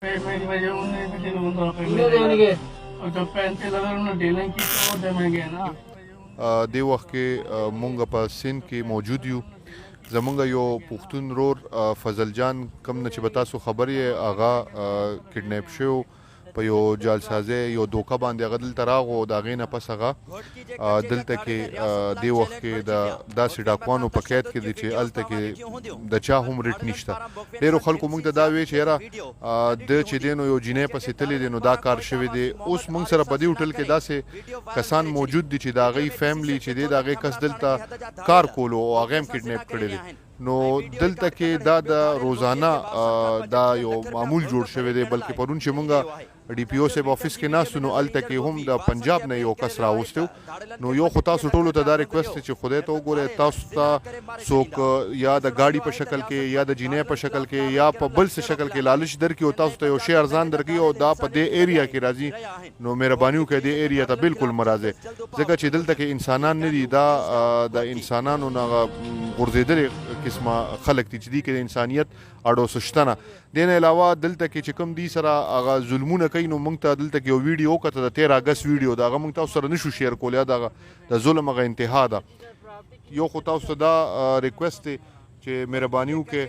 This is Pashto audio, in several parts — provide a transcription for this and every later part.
دی وخت کې مونږ په سند کې موجود یو. زمونږ یو پښتون رور فضل جان کم نه چې به تاسو خبر یې هغه کډنیپ شو په یو جالسازۍ یو دوکه باندې هغه دلته راغو. د هغې نه پس هغه دلته کې دې وخت کې د داسې ډاکوانو په قید کې دی چې هلته کې د چا هم ریټ نشته. ډېرو خلکو موږ ته دا وی چې یاره د چې دی نو یو جینۍ پسې تللی دی نو دا کار شوی دی. اوس موږ سره په دې هوټل کې داسې کسان موجود دي چې د هغې فیملی چې دی د هغې کس دلته کار کولو او هغه هم کډنیپ کړی دی. نو دلته کې دا د روزانه دا یو معمول جوړ شوی دی. بلکې پرون چې مونږ ډي پی او صاحب افیس کې ناستو نو هلته کې هم د پنجاب نه یو کس راوستی نو یو خو تاسو ټولو ته دا ریکویسټ دی چې خدای ته وګورئ تاسو ته څوک یا د ګاډي په شکل کې یا د جینۍ په شکل کې یا په بل څه شکل کې لالچ درکړي او تاسو ته یو شی ارزان درکړي او دا په دې ایریا کې راځي نو مهرباني وکړئ دې ایریا ته بالکل مه راځئ ځکه چې دلته کې انسانان نه دي. دا د انسانانو نه غورځېدلې قسمه خلک دي چې دي کې د انسانیت اړو شته نه. دې نه علاوه دلته کې چې کوم دي سره هغه ظلمونه کوي نو موږ ته دلته کې یو ویډیو وکړه د 13 اګست ویډیو د هغه موږ تاسو سره نشو شیر کولی. د ظلم هغه انتها ده. یو خو تاسو ته دا ریکویسټ دی چې مهرباني وکړئ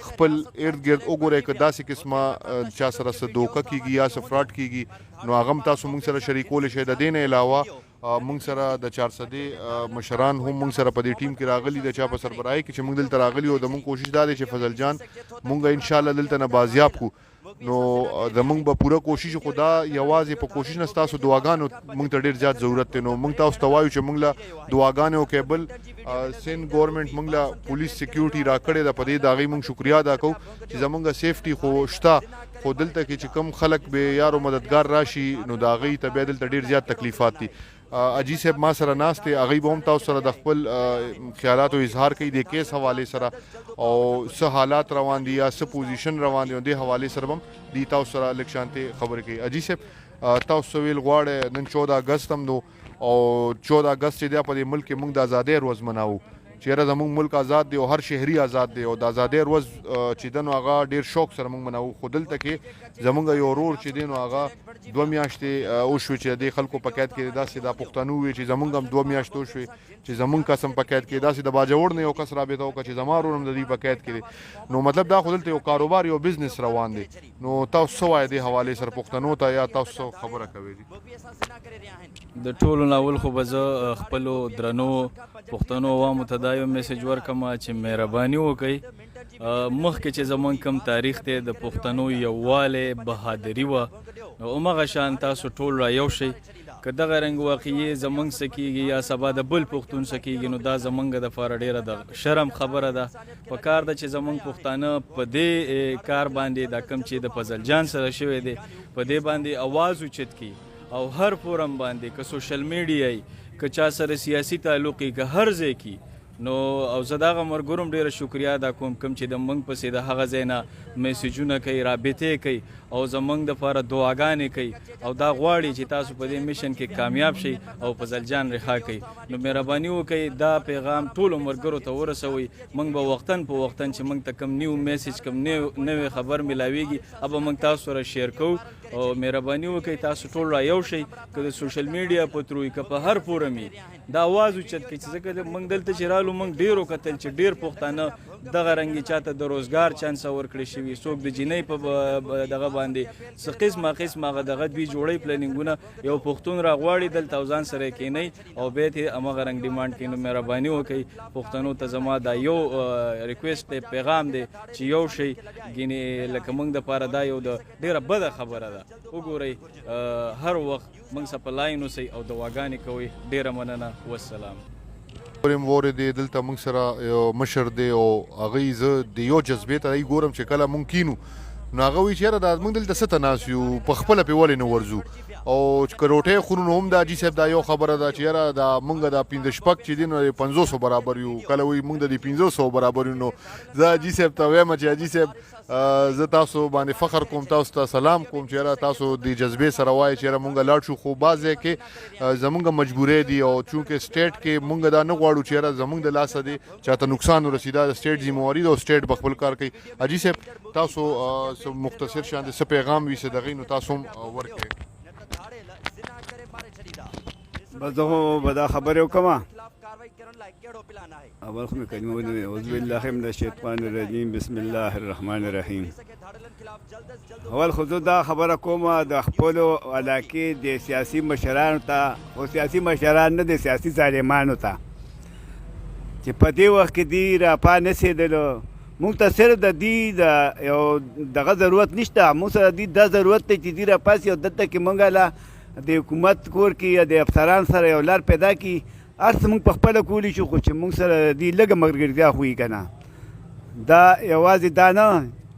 خپل ارد ګرد وګورئ که داسې قسمه چا سره څه دوکه کېږي یا څه فراډ کېږي نو هغه هم تاسو موږ سره شریکولی شئ. د دې نه علاوه مونږ سره د 400 مشران هم مونږ سره په دې ټیم کې راغلي د چا په سربراهۍ کې چې مونږ دلته راغلي او د مونږ کوشش دا دی چې فضل جان مونږ ان شاء الله دلته نه بازیاب کړو. نو زمونږ به پوره کوشش خدا یوازې په کوشش نه ستاسو دعاګانو مونږ ته ډېر زیات ضرورت دی. نو مونږ تاسو ته وایو چې مونږ له دعاګانې وکړئ. بل سند ګورنمنټ مونږ له پولیس سیکیورټي راکړې ده په دې د هغې مونږ شکریا ادا کوو چې زمونږ سیفټي خو شته خو دلته کې چې کوم خلک به یارو مددګار راشي نو د هغې ته بیا دلته ډېر زیات تکلیفات دي. اجي صاحب ما سره ناست دی هغې به هم تاسو سره د خپل خیالاتو اظهار کوي د کیس حوالې سره او څه حالات روان دي یا څه پوزیشن روان دی او دې حوالې سره به هم دی تاسو سره لږ شانتې خبرې کوي. اجي صاحب تاسو ویل غواړئ نن 14 اګست هم نو او 14 اګست چې دی په دې ملک کې موږ د ازادۍ ورځ مناوو چې یاره زموږ ملک آزاد دی او هر شهري آزاد دی او د ازادۍ ورځ چې دی نو هغه ډېر شوق سره موږ مناوو. خو دلته کې زموږ یو ورور چې دی نو هغه 2 میاشتې وشوې چې د خلکو په قید کې داسې د پښتنو وي چې زموږ هم 2 میاشتې وشوې چې زموږ کس هم په قید کې داسې د باجوړ نه یو کس رابطه وکړه چې زما ورور هم د دوی په قید کې دی. نو مطلب دا خو دلته یو کاروبار یو بزنس روان دی. نو تاسو څه وایئ دې حوالې سره پښتنو ته یا تاسو خبره کوئ؟ د ټولو ناول خو به زه خپلو درنو پښتنو عوامو ته دا یو میسج ورکړم چې مهرباني وکړئ مخکې چې زموږ کم تاریخ دی د پښتنو یووالی بهادري وه نو همغه شان تاسو ټول را یو شئ. که دغه رنګ واقعي زموږ څه کېږي یا سبا د بل پښتون څه کېږي نو دا زموږ دپاره ډېره د شرم خبره ده. په کار ده چې زموږ پښتانه په دې کار باندې دا کم چې د فضل جان سره شوی دی په دې باندې اواز اوچت کړي او هر فورم باندې که سوشل میډیا یي که چا سره سیاسي تعلق یي که هر ځای کې نو او زه دغه ملګرو ډېره شکریا ادا کوم کوم چې د موږ پسې د هغه ځای نه میسیجونه کوي رابطې کوي او زموږ دپاره دعاګانې کوي او دا غواړي چې تاسو په دې میشن کې کامیاب شئ او فضل جان رها کوي. نو مهرباني وکړئ دا پیغام ټولو ملګرو ته ورسوئ. موږ به وختاً په وختاً چې موږ ته کوم نیو میسیج کوم نوې خبر ملاویږي هغه به موږ تاسو سره شیر کوو او مهرباني وکړئ تاسو ټول را یو شئ که د سوشل میډیا په ترو که په هر فورم یې دا آواز اوچت کړئ چې ځکه موږ دلته چې رالو موږ ډېر وکتل چې ډېر پښتانه دغه رنګې چاته د روزګار چانس ورکړی شوي څوک د جینۍ په دغه باندې څه قسمه هغه دغه دوی جوړی پلانینګونه یو پښتون راغواړي دلته او ځان سره یې کینئ او بیا یې همغه رنګ ډیمانډ کوي. نو مهرباني وکړئ پښتنو ته زما دا یو ریکویسټ دی پیغام دی چې یو شئ ګینې لکه موږ دپاره دا یو د ډېره بده خبره ده. وګورئ هر وخت موږ سره په لاین اوسئ او دعاګانې کوئ. ډېره مننه والسلام. وورې دی دلته موږ سره یو مشر دی او هغوی زه د یو جذبې ته ګورم چې کله موږ کینو نو هغه وایي چې یاره دا موږ دلته څه ته ناست یو په خپله پې ولې نه ورځو او که روټۍ خورو نو هم د حاجي صاحب دا یو خبره ده چې یاره دا موږ دا 15 چې دي نو 500 برابر یو کله وایي موږ د دې 500 برابر یو. نو زه حاجي صاحب ته وایم چې حاجي صاحب زه تاسو باندې فخر کوم تاسو ته سلام کوم چې یاره تاسو د جذبې سره وایي چې یاره موږ لاړ شو خو بعض ځای کې زموږ مجبورۍ دي او چونکې سټیټ کې موږ دا نه غواړو چې یاره زموږ د لاسه دی چاته نقصان ورسي دا د سټیټ ذمواري ده او سټیټ به خپل کار کوي. حاجي صاحب تاسو مختصر شان د څه پیغام وي څه دغې نو تاسو هم ورکړئ. بس زه خو به دا خبرې وکړم. اول خو مې کلمه وویلې اعوذ بالله من الشیطان الرجیم بسم الله الرحمن الرحیم. اول خو زه دا خبره کوم د خپلو علاقې د سیاسي مشرانو ته، خو سیاسي مشران نه د سیاسي ظالمانو ته، چې په دې وخت کې دوی راپا نسېدلو. موږ ته صرف د دوی د یو دغه ضرورت نشته، موږ سره دوی دا ضرورت دی چې دوی راپاسي او دلته کې موږ له د حکومت کور کې یا د افسران سره یو لار پیدا کړي. هر څه موږ په خپله کولی شو، خو چې موږ سره دوی لږه ملګرتیا خو وي که نه. دا یوازې دا نه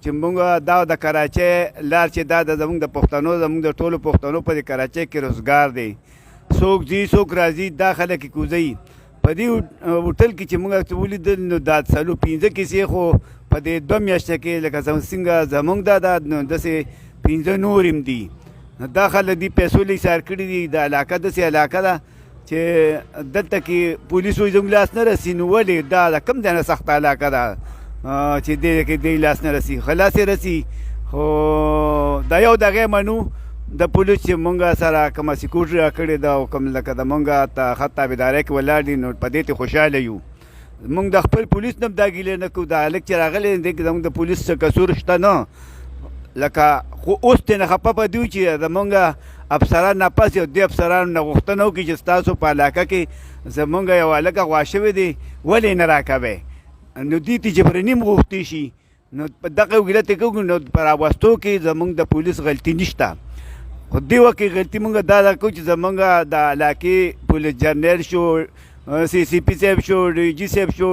چې موږ دا د کراچۍ لار چې دا د زموږ د پښتنو، زموږ د ټولو پښتنو په دې کراچۍ کې روزګار دی. څوک ځي څوک راځي، دا خلک یې کوزوي. په دې هوټل کې چې موږ ولیدل نو دا 4-5 کیسې خو په دې 2 میاشتو کې لکه څنګه زموږ دا نو داسې 5 نور هم دي. دا خلک دي پیسو له ایثار کړي دي. دا علاقه داسې علاقه ده چې دلته کې پولیس وایي زموږ لاس نه رسي. نو ولې دا د کوم ځای نه سخته علاقه ده چې دې کې دې لاس نه رسي؟ خلاص یې رسي. خو دا یو دغه منو د پولیس چې مونږ سره کومه سکیورټي راکړې ده او کوم لکه د مونږ ته خط تابعدارۍ کې ولاړ دي، نو په دې ته خوشحاله یو. مونږ د خپل پولیس نه هم دا ګیلې نه کوو. دا هلک چې راغلی دی کې زموږ د پولیس څه قصور شته نه. لکه خو اوس ترې نه خفه په دي چې زمونږ افسران ناپاس او دې افسرانو نه غوښتنه وکړي چې ستاسو په علاقه کې زمونږ یو هلکه غوا شوی دی، ولې نه راکوئ؟ نو دې ته جبرني هم غوښتې شي. نو په دغه وګیلت یې کوو. نو په راوستو کې زمونږ د پولیس غلطي نشته. خو دې وخت کې غلطي مونږ دا کوو چې زمونږ د علاقې پولیس جرنیل شو، سی سی پي صاحب شو، ډي جي صاحب شو،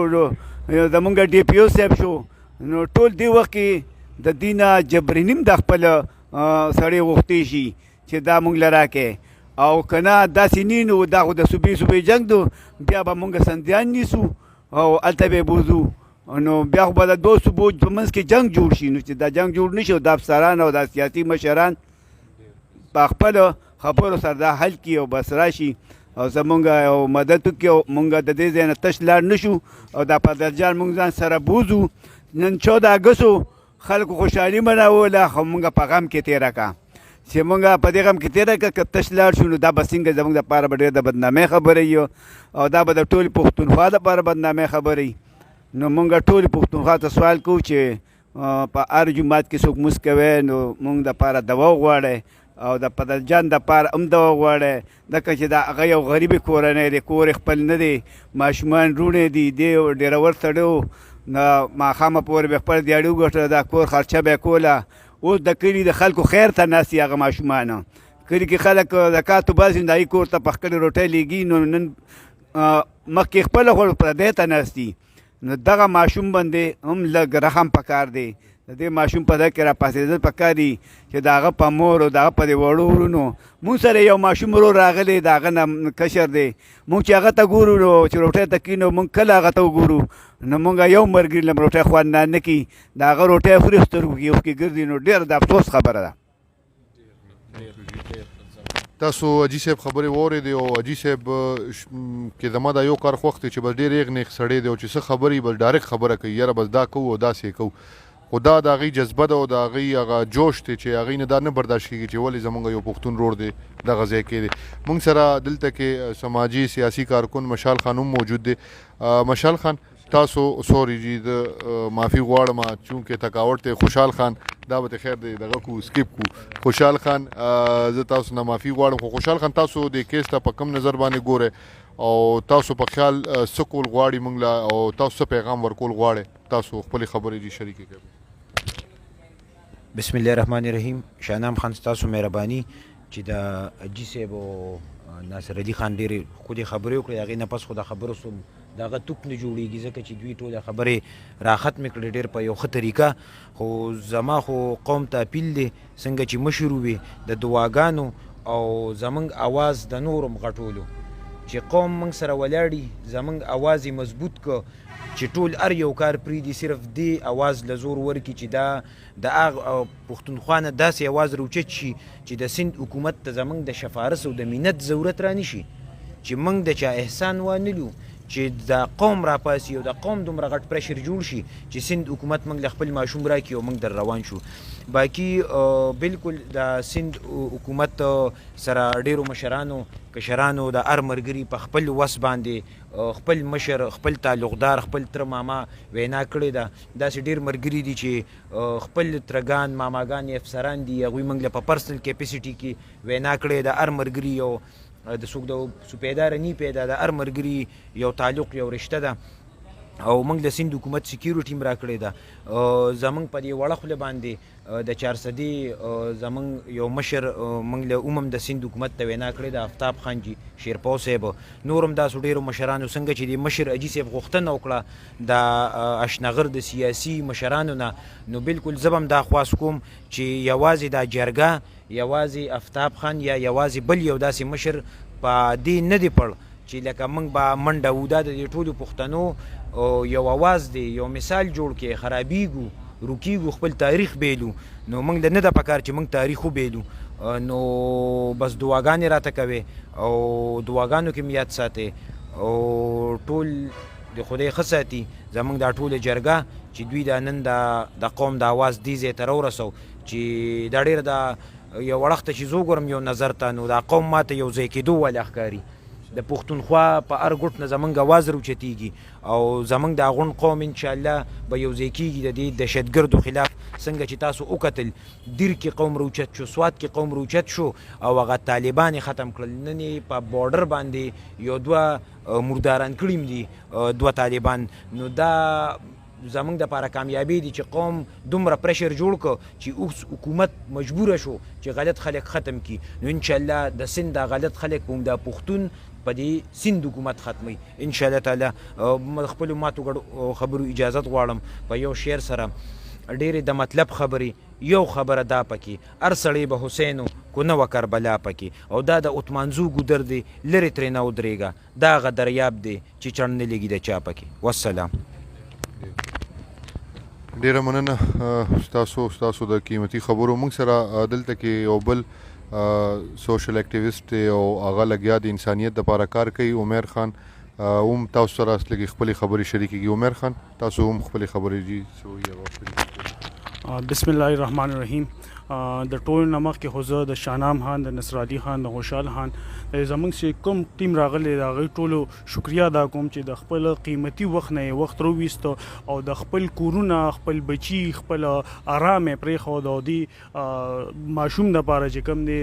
زمونږ ډي پي او صاحب شو، نو ټول دې وخت کې د دې نه جبرني هم د خپل سړی غوښتې شي چې دا مونږ له راکړې. او که نه داسې نه نو دا خو د صوبې جنګ دو، بیا به مونږ سندیان نیسو او هلته به یې بوځو. نو بیا خو به د 2 صوبو په منځ کې جنګ جوړ شي. نو چې دا جنګ جوړ نه شي او د افسران او د سیاسي مشران په خپلو خبرو سره دا حل کړي او بس راشي او زمونږ یو مدد وکړي او مونږ د دې ځای نه تش لاړ نه شو او دا پدرجان مونږ ځان سره بوځو. نن 14 اګستو خلکو خوشحالي مناوله، خو مونږ په غم کې تېره کړه. چې مونږ په دې غم کې تېره کړه، که تش لاړ شو نو دا به څنګه زموږ دپاره به ډېر د بدنامۍ خبره وي او دا به د ټولې پښتونخوا دپاره بدنامۍ خبره وي. نو مونږ ټولې پښتونخوا ته سوال کوو چې په هر جومات کې څوک مونځ کوی نو مونږ دپاره دوا وغواړئ او د پدرجان دپاره هم دوا وغواړئ. ځکه چې دا هغه یو غریبې کورنۍ دی، کور یې خپل نه دی، ماشومان روڼې دي، دی ډېرور سړی و. نو ماښامه پورې به خپل دیاړي وګټله، دا کور خرچه به یې کوله. اوس د کلي د خلکو خیر ته ناست دي هغه ماشومان. کلي کې خلک زکات وباسي نو د هغوی کور ته په خپلې روټۍ لېږي. نو نن مخکې خپله خو پردی ته ناست دي. نو دغه ماشوم باندې هم لږ رحم پکار دی. د دې ماشوم په ځای کې راپاڅېدل پکار دي چې د هغه په مور او د هغه په دې وړو وروڼو. مونږ سره یو ماشوم ورور راغلی، د هغه نه کشر دی. مونږ چې هغه ته ګورو نو چې روټۍ ته کښېنو مونږ کله هغه ته وګورو نو مونږ یو ملګري له روټۍ خوند نه کړي، د هغه روټۍ خوري سترګو کې اوښکې ګرځي. نو ډېر د افسوس خبره ده. تاسو اجي صاحب خبرې واورېدې او اجي صاحب کې زما دا یو کار خوښ دی چې بس ډېر یېغ نیغ سړی دی او چې څه خبرې بس ډایرکټ خبره کوي، یاره بس دا کوو او داسې کوو. خو دا د هغوی جذبه ده او د هغوی هغه جوش دی چې هغوی نه دا نه برداشت کېږي چې ولې زموږ یو پښتون رور دی دغه ځای کې دی. موږ سره دلته کې سماجي سیاسي کارکن مشال خان هم موجود دی. مشال خان تاسو سوري جی د معافي غواړم چونکې تکاوټ دی. خوشحال خان دا به خیر دی دغه کو سکیپ کو. خوشحال خان زه تاسو نه معافي غواړم. خو خوشحال خان تاسو د کیس ته په کم نظر باندې ګورئ او تاسو په خیال څه کول غواړي موږ له او تاسو څه پیغام ورکول غواړئ؟ تاسو خپلې خبرې جی شریکې کوئ. بسم الله الرحمن الرحیم. شاهنام خان ستاسو مهرباني چې د اجي صاحب او ناصر علي خان ډېرې ښکلې خبرې وکړې. هغې نه پس خو د خبرو د هغه توک نه جوړېږي ځکه چې دوی ټولې خبرې راختمې کړې ډېر په یو ښه طریقه. خو زما خو قوم ته اپیل دی څنګه چې مشر وي د دعاګانو او زموږ اواز د نورو غټولو چې قوم موږ سره ولاړي زموږ اواز یې مضبوط کړو چې ټول هر یو کار پرېږدي صرف دې اواز له زور ورکړي چې دا د هغه پښتونخوا نه داسې اواز راوچت شي چې د سند حکومت ته زموږ د شفارس او د منت ضرورت را نه شي چې موږ د چا احسان وانلو چې د قوم راپاسي او د قوم دومره غټ پریشر جوړ شي چې سند حکومت موږ له خپل ماشوم راکړي او موږ در روان شو. باقي بالکل د سند حکومت سره ډیرو مشرانو کشرانو د هر ملګري په خپل وس باندې خپل مشر خپل تعلقدار خپل تر ماما وینا کړې ده. داسې ډیر ملګري دي چې خپل ترګان ماماګان افسران دي هغوی موږ له په پرسنل کیپیسټي کې وینا کړې ده. هر ملګري یو د څوک د صوبیدار نی پیدا د هر ملګري یو تعلق یو رشته ده او موږ د سند حکومت سکیورټي هم راکړې ده. زموږ په دې وړه خوله باندې د 400 زموږ یو مشر موږ له عموم د سند حکومت ته وینا کړې ده آفتاب خان جي شیرپاو صاحب. نور هم داسې ډېرو مشرانو څنګه چې د مشر اجي صاحب غوښتنه وکړه د اشنغر د سیاسي مشرانو نه، نو بالکل زه به هم دا خواست کوم چې یوازې دا جرګه یوازې آفتاب خان یا یوازې بل یو داسې مشر په دې نه دی پړ چې لکه موږ به منډه وو. دا د دې ټولو پښتنو یو اواز دی، یو مثال جوړ کې خرابیږو روکیږو خپل تاریخ بیلو. نو موږ له نه ده پکار چې موږ تاریخ وبیلو. نو بس دعاګانې راته کوي او دعاګانو کې م یاد ساتئ او ټول د خدای ښه ساتي زموږ دا ټوله جرګه چې دوی دا نن د قوم د اواز دې ځای ته راورسو چې دا ډېره د یو وړخته چې زه وګورم یو نظر ته نو دا قوم ماته یو ځای کېدو والا ښکاري. د پښتونخوا په هر ګوټ نه زمونږ اواز راوچتېږي او زمونږ د غونډ قوم انشاءالله به یو ځای کېږي د دې دهشتګردو خلاف. څنګه چې تاسو وکتل دیر کې قوم راوچت شو، سوات کې قوم راوچت شو او هغه طالبان یې ختم کړل. نن یې په بارډر باندې یو دوه مرداران کړي دي دوه طالبان. نو دا زمونږ دپاره کامیابي دي چې قوم دومره پریشر جوړ کړ چې اوس حکومت مجبوره شو چې غلط خلک ختم کړي. نو انشاءالله د سند دا غلط خلک به هم دا پښتون په دې سند حکومت ختموي انشاءالله تعالی. خپلو ماتو ګډو خبرو اجازت غواړم په یو شعر سره. ډېرې د مطلب خبرې یو خبره دا پکې هر سړی به حسینو کو نه وه کربلا پکې او دا د اتمانزو ګودر دی لرې ترې نه ودرېږه دا هغه دریاب دی چې چڼ نه لګي د چا پکې. والسلام. ډیره مننه ستاسو د قیمتي خبرو. موږ سره دلته کې یو بل سوشل اکټیویسټ او هغه لګیا د انسانیت دپاره کار کوي، عمیر خان. هم تاسو سره لږې خپلې خبرې شریکېږي. عمیر خان تاسو هم خپلې خبرې جي بسم الله الرحمن الرحیم. د ټول نه مخکې خو زه د شاهنام خان، د نصر علي خان، د خوشحال خان زموږ چې کوم ټیم راغلی د هغوی ټولو شکریا ادا کوم چې د خپل قیمتي وخت نه یې وخت راوویسته او د خپل کورونه خپل بچي خپل آرام یې پرېښود او دې ماشوم دپاره چې کوم دی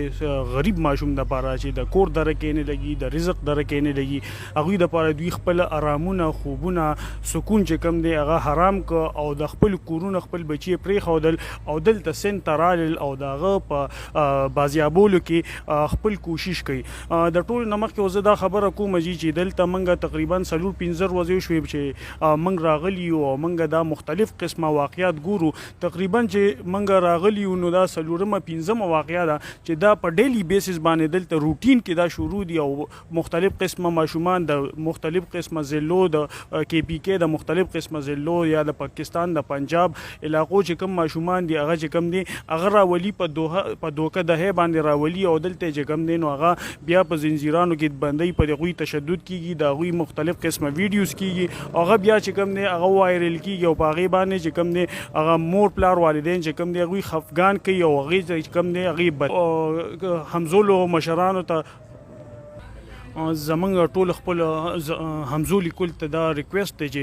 غریب ماشوم دپاره چې د کور دره کې نه لګي د رزق دره کې نه لګي هغوی دپاره دوی خپل آرامونه خوبونه سکون چې کوم دی هغه حرام که او د خپل کورونه خپل بچي یې پرېښودل او دلته سند ته رالل او د هغه په بازیابولو کې خپل کوشش کوي. د ټولو نه مخکې زه دا خبره کوم چې دلته موږ تقریبا 4-5 ورځې شوې چې موږ راغلي یو او موږ دا مختلف قسمه واقعیات ګورو. تقریبا چې موږ راغلي یو نو دا 4-5 واقعه ده چې دا په ډیلی بیسس باندې دلته روټین کې دا شروع دي او مختلف قسمه ماشومان د مختلف قسمه ضلعو د KPK د مختلف قسمه ضلعو یا د پاکستان د پنجاب علاقو چې کوم ماشومان دي هغه چې کوم دي هغه راولي په دوکه دهې باندې راولي او دلته چې کوم دي نو هغه بیا په زنجیرانو کې بندۍ په هغوی تشدد کیږي د هغوی مختلف قسمه ویډیوز کیږي هغه بیا چې کوم دی هغه وایرل کیږي او په هغې باندې چې کوم دی هغه مور پلار والدین چې کوم دی هغوی خفګان کوي او هغې چې کوم دی هغې همزولو مشرانو ته زمونږ ټول خپل همزولي کل ته دا ریکویسټ دی چې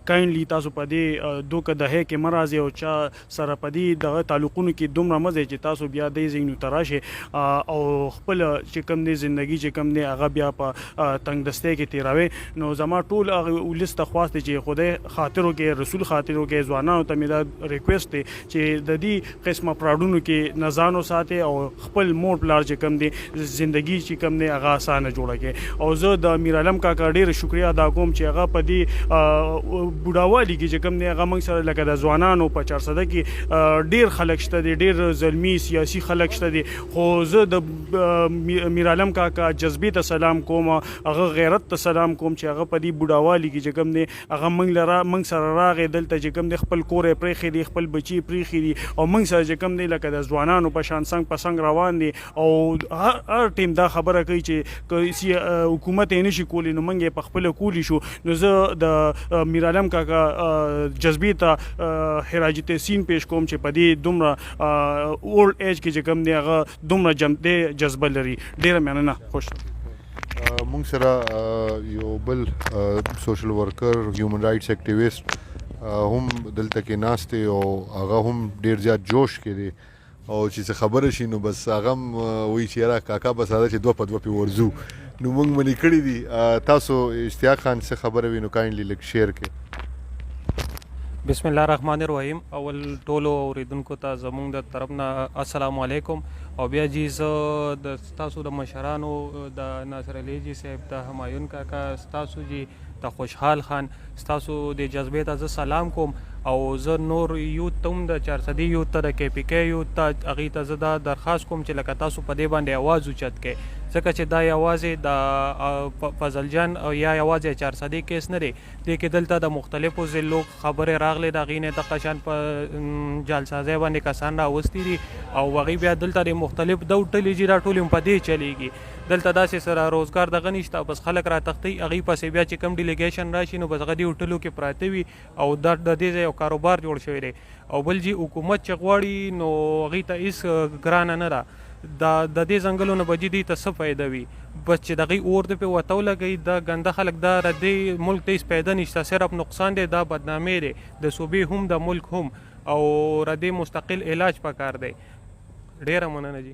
کاینلی تاسو په دې دوکه دهې کې مه راځئ او چا سره په دې دغه تعلقونو کې دومره مه ځئ چې تاسو بیا دې ځایونو ته راشئ او خپل چې کوم دی زندګي چې کوم دی هغه بیا په تنګدستۍ کې تېروئ. نو زما ټول هغه ولس ته خواست دی چې خدای خاطر وکړي، رسول خاطر وکړي، ځوانانو ته مې دا ریکویسټ دی چې د دې قسمه پراډونو کې نه ځان وساتئ او خپل مور پلار چې کوم دی زندګي چې کوم دی هغه اسانه او زه د امیر عالم کاکا ډېر شکریا ادا کوم چې هغه په دې بوډاوالي کې چې کوم دی هغه موږ سره لکه د ځوانانو په 400 کې ډېر خلک شته دي، ډېر ظلمي سیاسي خلک شته دي، خو زه د امیر عالم کاکا جذبې ته سلام کوم، هغه غیرت ته سلام کوم چې هغه په دې بوډاوالي کې چې کوم دی هغه موږ سره راغی دلته چې کوم دی خپل کور یې پرېښی دی، خپل بچي یې پرېښي دي او موږ سره چې کوم دی لکه د ځوانانو په شان څنګ په څنګ روان دي او هر ټیم دا خبره کوي چې حکومت یې نشي کولی نو موږ یې پخپله کولی شو. نو زه د میر عالم کاکا جذبې ته خراج تحسین پیش کوم چې په دې دومره اولډ ایج کې چې کوم دی هغه دومره جمدی جذبه لري. ډېره مننه. خوش مونږ سره یو بل سوشل ورکر هیومن رائټس اکټیویسټ هم دلته کې ناست دی او هغه هم ډېر زیات جوش کې دی او چې څه خبره شي نو بس هغه هم وایي چې یاره کاکا بس راځه چې دوه په دوه پې ورځو. نو موږ منې کړي دي. تاسو اشتیاق خان څه خبره وي نو کاینډلي لږ شیر کړئ. بسم الله الرحمن الرحیم. اول ټولو اوریدونکو ته زموږ د طرف نه السلام علیکم. او بیا جی زه د ستاسو د مشرانو د ناصر علي جی صاحب د همایون کاکا ستاسو جی د خوشحال خان ستاسو د جذبې ته زه سلام کوم او زه نور یوت ته هم د 400 یوت ته د کې پی کې یوت ته هغې ته زه دا درخواست کوم چې لکه تاسو په دې باندې اواز اوچت کړئ ځکه چې دا یوازې د فضل جان او یا یوازې 400 کیس نه دی. دې کې دلته د مختلفو ضلعو خبرې راغلې د هغې نه دغه شان په جالسازۍ باندې کسان راوستي دي او هغوی بیا دلته د مختلف دو ډلې چې دا ټول هم په دې چلیږي. دلته داسې سره روزګار دغه نشته بس خلک را تختی هغې پسې بیا چې کوم ډیلیګیشن راشي نو بس هغه دې هوټلو کې پراته وي او دا د دې ځای یو کاروبار جوړ شوی دی. او بل جي حکومت چې غواړي نو هغې ته هېڅ ګرانه نه ده. د دې ځنګلو نه به جي دوی ته څه فایده وي بس چې د هغې اور د پې ورته ولګوي دا ګنده خلک دا د دې ملک ته هېڅ فایده نشته صرف نقصان دی دا بدنامي دی د صوبې هم د ملک هم او د دې مستقل علاج پکار دی. ډېره مننه جي.